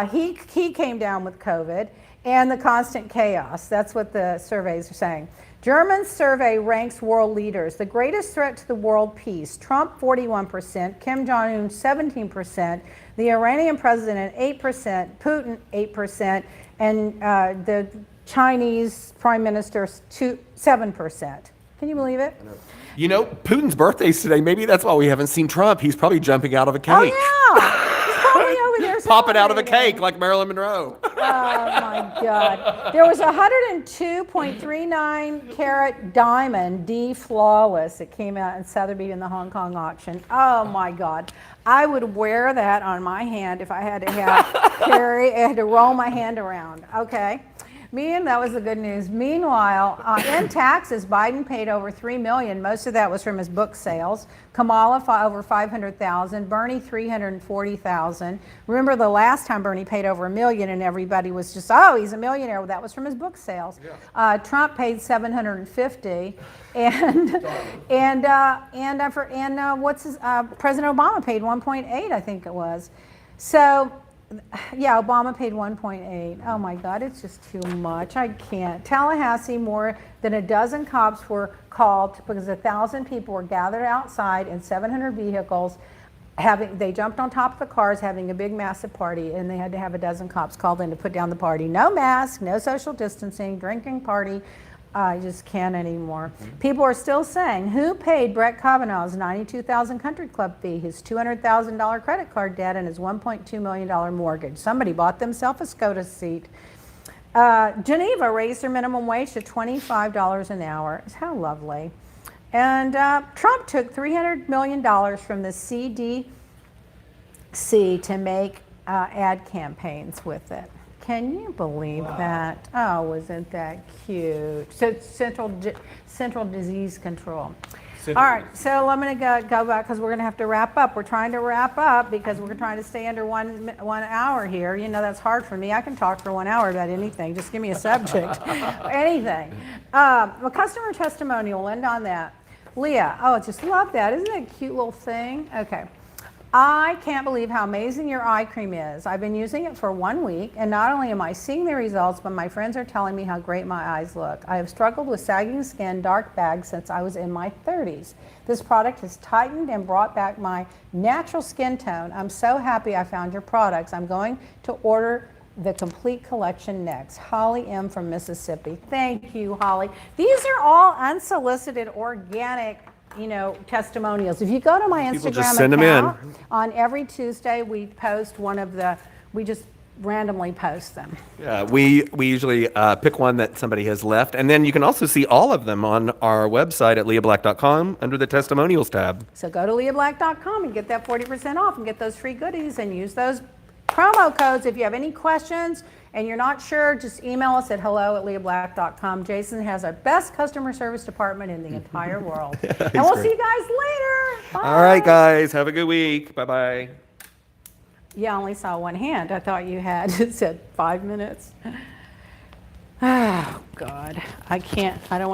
he came down with COVID, and the constant chaos. That's what the surveys are saying. German survey ranks world leaders. The greatest threat to the world peace, Trump 41%, Kim Jong-un 17%, the Iranian president 8%, Putin 8%, and the Chinese prime minister 7%. Can you believe it? You know, Putin's birthday's today. Maybe that's why we haven't seen Trump. He's probably jumping out of a cake. Oh, yeah. He's probably over there Popping out of a celebrating. cake like Marilyn Monroe. Oh my God. There was a 102.39 carat diamond, D flawless, that came out in Sotheby's in the Hong Kong auction. Oh my God. I would wear that on my hand if I had to I had to roll my hand around. Okay. That was the good news. Meanwhile, in taxes, Biden paid over $3 million. Most of that was from his book sales. Kamala over $500,000. Bernie $340,000. Remember the last time Bernie paid over $1 million, and everybody was just, oh, he's a millionaire. Well, that was from his book sales. Yeah. Trump paid $750,000, President Obama paid 1.8, I think it was. So. Yeah, Obama paid 1.8. Oh my God, it's just too much. I can't. Tallahassee, more than a dozen cops were called because 1,000 people were gathered outside in 700 vehicles. They jumped on top of the cars having a big massive party, and they had to have a dozen cops called in to put down the party. No mask, no social distancing, drinking party. I just can't anymore. People are still saying, who paid Brett Kavanaugh's $92,000 country club fee, his $200,000 credit card debt, and his $1.2 million mortgage? Somebody bought themselves a SCOTUS seat. Geneva raised their minimum wage to $25 an hour. How lovely. And Trump took $300 million from the CDC to make ad campaigns with it. Can you believe that? Oh, wasn't that cute? So Central Disease Control. All right, so I'm going to go back because we're going to have to wrap up. We're trying to wrap up because we're trying to stay under one hour here. You know, that's hard for me. I can talk for 1 hour about anything. Just give me a subject. Anything. A customer testimonial, we'll end on that. Leah, oh, just love that. Isn't that a cute little thing? Okay. I can't believe how amazing your eye cream is. I've been using it for 1 week, and not only am I seeing the results, but my friends are telling me how great my eyes look. I have struggled with sagging skin, dark bags since I was in my 30s. This product has tightened and brought back my natural skin tone. I'm so happy I found your products. I'm going to order the complete collection next. Holly M. from Mississippi. Thank you, Holly. These are all unsolicited, organic testimonials. If you go to my People Instagram just send account, them in. on every Tuesday we post we just randomly post them. Yeah, we usually pick one that somebody has left, and then you can also see all of them on our website at leahblack.com under the testimonials tab. So go to leahblack.com and get that 40% off and get those free goodies and use those promo codes. If you have any questions and you're not sure, just email us at hello@leahblack.com. Jason has our best customer service department in the entire world. And we'll see you guys later. Bye. All right, guys, have a good week. Bye-bye. Yeah, I only saw one hand. I thought you had. It said 5 minutes. Oh, God. I don't want